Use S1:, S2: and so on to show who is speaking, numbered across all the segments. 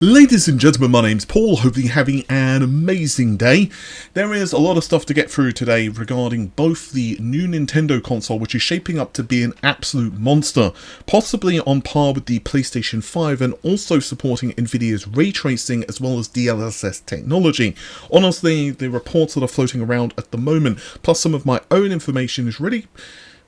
S1: Ladies and gentlemen, my name's Paul, hopefully having an amazing day. There is a lot of stuff to get through today regarding both the new Nintendo console, which is shaping up to be an absolute monster, possibly on par with the PlayStation 5 and also supporting Nvidia's ray tracing as well as DLSS technology. Honestly, the reports that are floating around at the moment, plus some of my own information is really...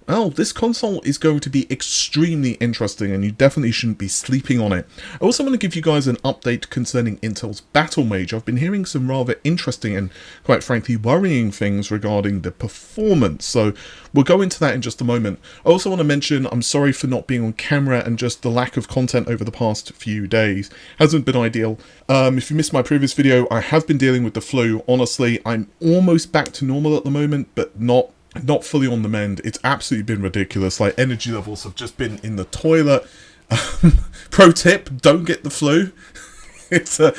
S1: well, this console is going to be extremely interesting and you definitely shouldn't be sleeping on it. I also want to give you guys an update concerning Intel's Battlemage. I've been hearing some rather interesting and quite frankly worrying things regarding the performance, so we'll go into that in just a moment. I also want to mention I'm sorry for not being on camera and just the lack of content over the past few days. Hasn't been ideal. If you missed my previous video, I have been dealing with the flu. Honestly, I'm almost back to normal at the moment, but not fully on the mend. It's absolutely been ridiculous. Like, energy levels have just been in the toilet. Pro tip, don't get the flu. It's a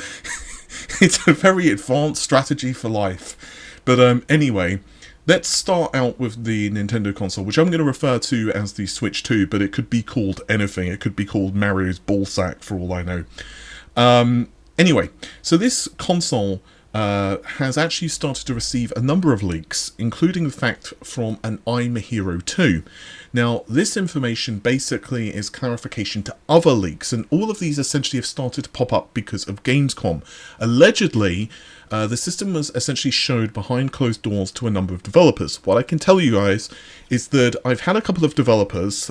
S1: very advanced strategy for life. But anyway, let's start out with the Nintendo console, which I'm going to refer to as the Switch 2, but it could be called anything. It could be called Mario's ballsack for all I know. Anyway, so this console has actually started to receive a number of leaks, including the fact from an I'm a Hero 2. Now, this information basically is clarification to other leaks, and all of these essentially have started to pop up because of Gamescom. Allegedly, the system was essentially showed behind closed doors to a number of developers. What I can tell you guys is that I've had a couple of developers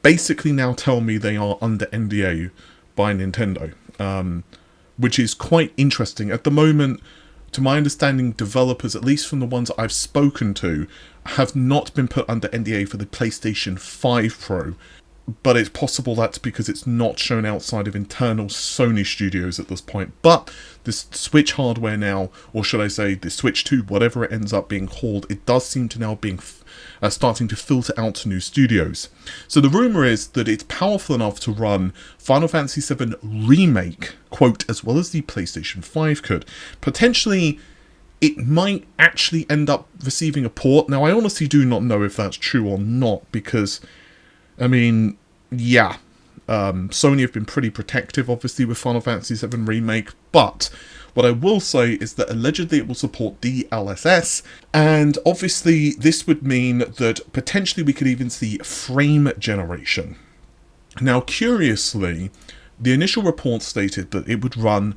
S1: basically now tell me they are under NDA by Nintendo. Which is quite interesting. At the moment, to my understanding, developers, at least from the ones I've spoken to, have not been put under NDA for the PlayStation 5 Pro. But it's possible that's because it's not shown outside of internal Sony studios at this point. But this Switch hardware now, or should I say the Switch 2, whatever it ends up being called, it does seem to now being starting to filter out to new studios. So the rumour is that it's powerful enough to run Final Fantasy VII Remake, quote, as well as the PlayStation 5 could. Potentially, it might actually end up receiving a port. Now, I honestly do not know if that's true or not, because... I mean, yeah, Sony have been pretty protective, obviously, with Final Fantasy VII Remake, but what I will say is that allegedly it will support DLSS, and obviously this would mean that potentially we could even see frame generation. Now, curiously, the initial report stated that it would run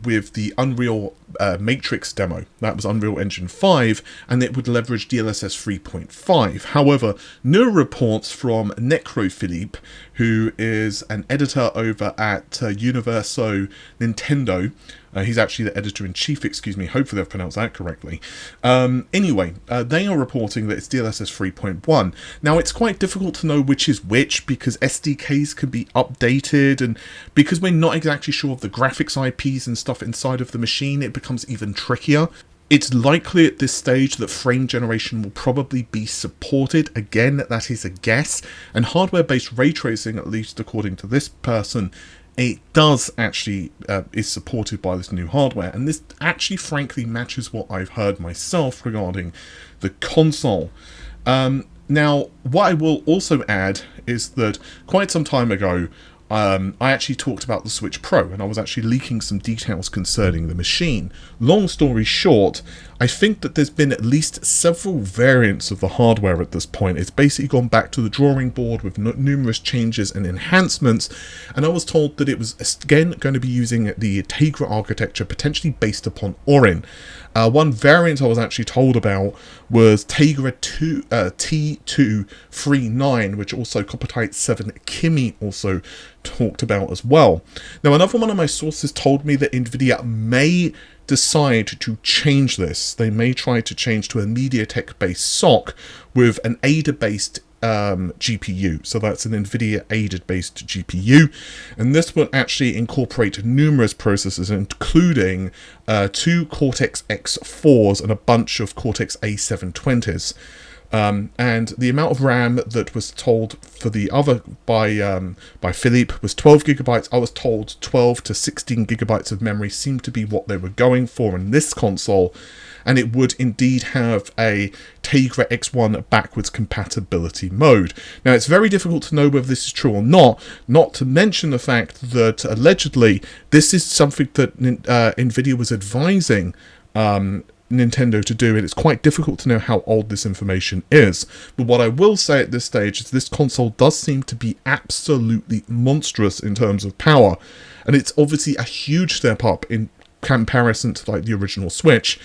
S1: with the Unreal Matrix demo. That was Unreal Engine 5, and it would leverage DLSS 3.5. However, new reports from Necrophilippe, who is an editor over at Universo Nintendo, he's actually the editor-in-chief, excuse me, hopefully I've pronounced that correctly. Anyway, they are reporting that it's DLSS 3.1. Now, it's quite difficult to know which is which, because SDKs can be updated, and because we're not exactly sure of the graphics IPs and stuff inside of the machine, it becomes even trickier. It's likely at this stage that frame generation will probably be supported. Again, that is a guess. And hardware-based ray tracing, at least according to this person, it does actually is supported by this new hardware. And this actually, frankly, matches what I've heard myself regarding the console. Now, what I will also add is that quite some time ago, I actually talked about the Switch Pro, and I was actually leaking some details concerning the machine. Long story short, I think that there's been at least several variants of the hardware at this point. It's basically gone back to the drawing board with numerous changes and enhancements, and I was told that it was again going to be using the Tegra architecture, potentially based upon Orin. One variant I was actually told about was Tegra T239, which also Coppertite 7 Kimi also talked about as well. Now, another one of my sources told me that Nvidia may decide to change this. They may try to change to a MediaTek-based SoC with an ADA-based GPU. So that's an NVIDIA ADA-based GPU. And this will actually incorporate numerous processors, including 2 Cortex X4s and a bunch of Cortex A720s. And the amount of RAM that was told for the other by Philippe was 12 gigabytes. I was told 12 to 16 gigabytes of memory seemed to be what they were going for in this console, and it would indeed have a Tegra X1 backwards compatibility mode. Now, it's very difficult to know whether this is true or not to mention the fact that allegedly this is something that Nvidia was advising Nintendo to do, and it's quite difficult to know how old this information is. But what I will say at this stage is this console does seem to be absolutely monstrous in terms of power, and it's obviously a huge step up in comparison to like the original Switch.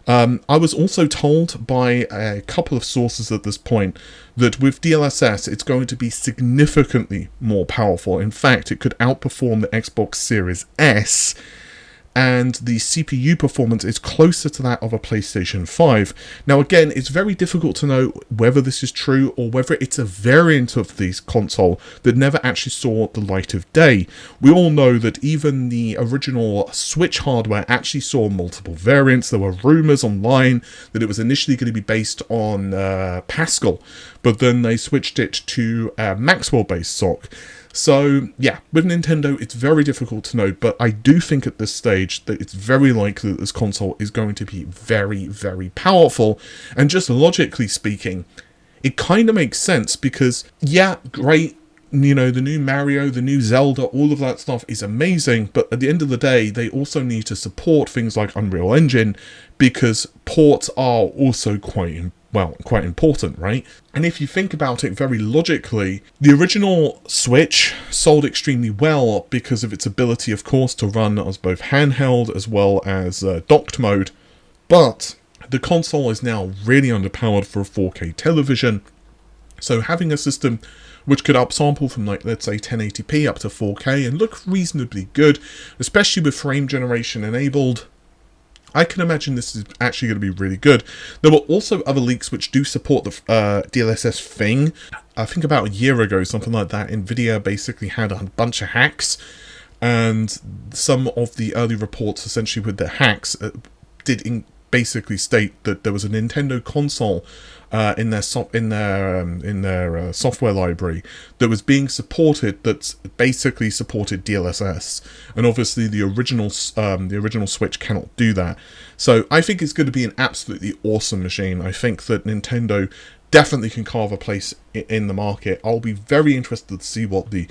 S1: I was also told by a couple of sources at this point that with DLSS it's going to be significantly more powerful. In fact, it could outperform the Xbox Series S, and the CPU performance is closer to that of a PlayStation 5. Now again, it's very difficult to know whether this is true or whether it's a variant of this console that never actually saw the light of day. We all know that even the original Switch hardware actually saw multiple variants. There were rumours online that it was initially going to be based on Pascal, but then they switched it to Maxwell-based SoC. So, yeah, with Nintendo, it's very difficult to know, but I do think at this stage that it's very likely that this console is going to be very, very powerful. And just logically speaking, it kind of makes sense because, yeah, great, you know, the new Mario, the new Zelda, all of that stuff is amazing, but at the end of the day, they also need to support things like Unreal Engine because ports are also quite important, right? And if you think about it very logically, the original Switch sold extremely well because of its ability, of course, to run as both handheld as well as docked mode, but the console is now really underpowered for a 4K television, so having a system which could upsample from, like, let's say 1080p up to 4K and look reasonably good, especially with frame generation enabled, I can imagine this is actually going to be really good. There were also other leaks which do support the DLSS thing. I think about a year ago, something like that, Nvidia basically had a bunch of hacks, and some of the early reports essentially with the hacks did basically state that there was a Nintendo console in their software library that was being supported, that basically supported DLSS, and obviously the original Switch cannot do that. So I think it's going to be an absolutely awesome machine. I think that Nintendo definitely can carve a place in the market. I'll be very interested to see what the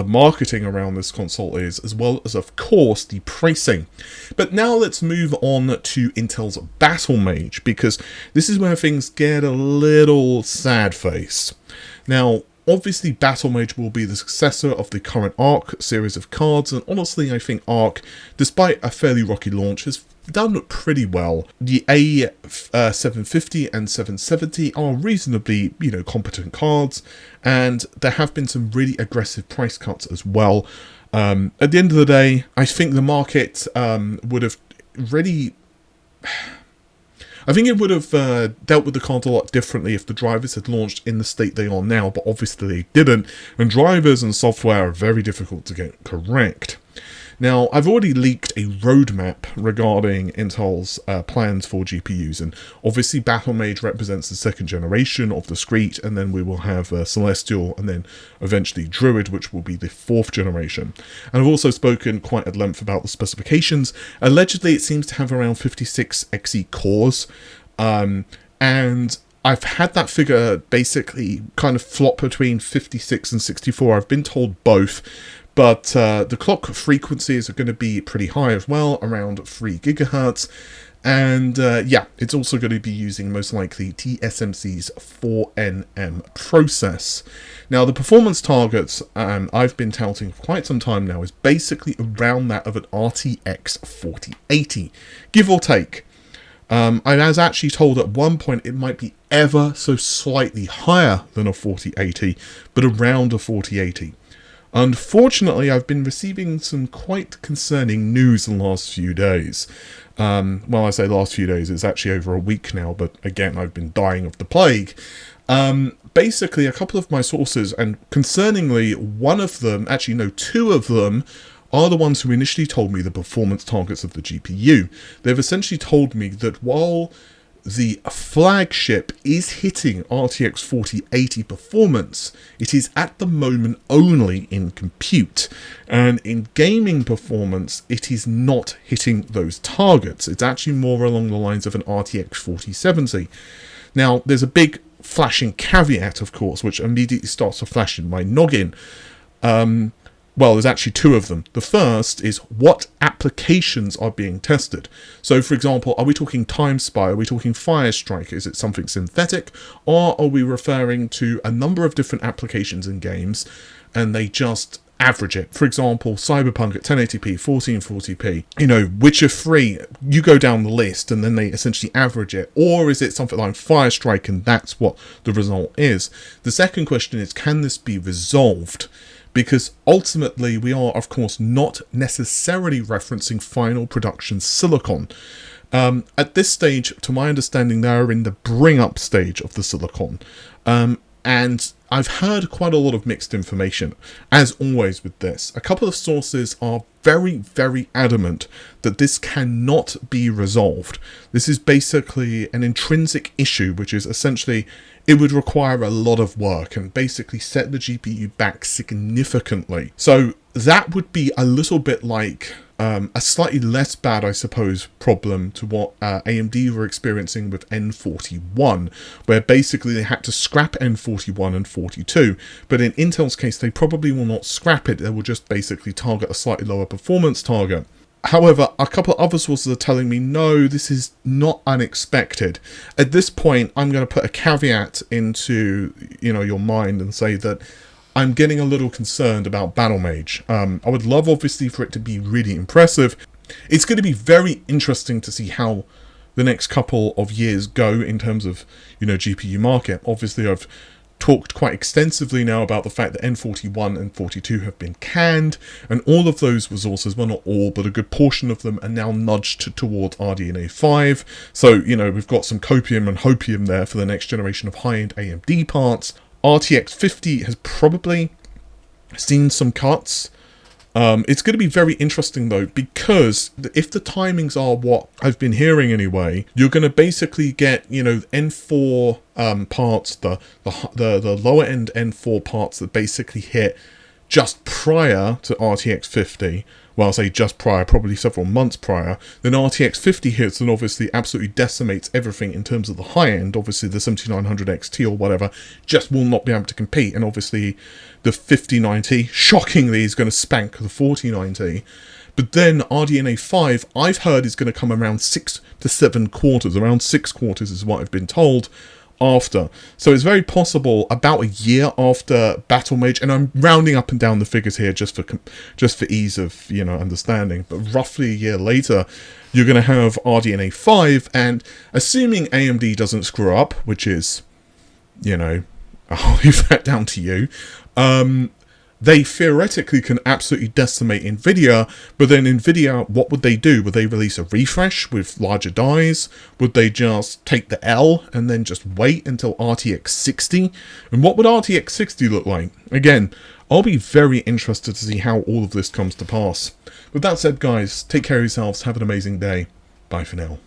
S1: marketing around this console is, as well as, of course, the pricing. But now let's move on to Intel's Battlemage, because this is where things get a little sad face. Now, obviously, Battlemage will be the successor of the current Arc series of cards, and honestly, I think Arc, despite a fairly rocky launch, has done pretty well. The A750 and 770 are reasonably, competent cards, and there have been some really aggressive price cuts as well. At the end of the day, I think the market would have really... I think it would have dealt with the cards a lot differently if the drivers had launched in the state they are now, but obviously they didn't, and drivers and software are very difficult to get correct. Now, I've already leaked a roadmap regarding Intel's plans for GPUs, and obviously Battlemage represents the second generation of the Discrete, and then we will have Celestial, and then eventually Druid, which will be the fourth generation. And I've also spoken quite at length about the specifications. Allegedly, it seems to have around 56 Xe cores, and I've had that figure basically kind of flop between 56 and 64. I've been told both. But the clock frequencies are going to be pretty high as well, around 3 gigahertz. And yeah, it's also going to be using most likely TSMC's 4nm process. Now, the performance targets I've been touting for quite some time now is basically around that of an RTX 4080, give or take. I was actually told at one point it might be ever so slightly higher than a 4080, but around a 4080. Unfortunately, I've been receiving some quite concerning news in the last few days. Well, I say last few days, it's actually over a week now, but again, I've been dying of the plague. Basically, a couple of my sources, and concerningly, one of them, actually no, two of them, are the ones who initially told me the performance targets of the GPU. They've essentially told me that while the flagship is hitting RTX 4080 performance, it is at the moment only in compute, and in gaming performance it is not hitting those targets. It's actually more along the lines of an RTX 4070. Now there's a big flashing caveat, of course, which immediately starts to flash in my noggin. Well, there's actually two of them. The first is what applications are being tested. So, for example, are we talking Time Spy? Are we talking Firestrike? Is it something synthetic? Or are we referring to a number of different applications in games and they just average it? For example, Cyberpunk at 1080p, 1440p, you know, Witcher 3, you go down the list and then they essentially average it. Or is it something like Firestrike and that's what the result is? The second question is, can this be resolved? Because ultimately we are, of course, not necessarily referencing final production silicon. At this stage, to my understanding, they are in the bring-up stage of the silicon. And I've heard quite a lot of mixed information, as always with this. A couple of sources are very, very adamant that this cannot be resolved. This is basically an intrinsic issue, which is essentially it would require a lot of work and basically set the GPU back significantly. So that would be a little bit like a slightly less bad, I suppose, problem to what AMD were experiencing with N41, where basically they had to scrap N41 and 42. But in Intel's case, they probably will not scrap it. They will just basically target a slightly lower performance target. However, a couple of other sources are telling me, no, this is not unexpected. At this point, I'm going to put a caveat into, you know, your mind and say that I'm getting a little concerned about Battlemage. I would love, obviously, for it to be really impressive. It's going to be very interesting to see how the next couple of years go in terms of, you know, GPU market. Obviously, I've talked quite extensively now about the fact that N41 and 42 have been canned, and all of those resources, well, not all, but a good portion of them are now nudged towards RDNA 5. So, you know, we've got some copium and hopium there for the next generation of high-end AMD parts. RTX 50 has probably seen some cuts. It's going to be very interesting though, because if the timings are what I've been hearing anyway, you're going to basically get, you know, N4 parts, the lower end N4 parts that basically hit just prior to RTX 50. Well, I'll say just prior, probably several months prior. Then RTX 50 hits and obviously absolutely decimates everything in terms of the high end. Obviously the 7900 XT or whatever just will not be able to compete. And obviously the 5090, shockingly, is going to spank the 4090. But then RDNA 5, I've heard, is going to come around 6 to 7 quarters. Around 6 quarters is what I've been told. After. So it's very possible about a year after Battlemage, and I'm rounding up and down the figures here just for ease of, you know, understanding, but roughly a year later you're going to have RDNA 5, and assuming AMD doesn't screw up, which is, you know, I'll leave that down to you, they theoretically can absolutely decimate Nvidia, but then Nvidia, what would they do? Would they release a refresh with larger dies? Would they just take the L and then just wait until RTX 60? And what would RTX 60 look like? Again, I'll be very interested to see how all of this comes to pass. With that said, guys, take care of yourselves, have an amazing day. Bye for now.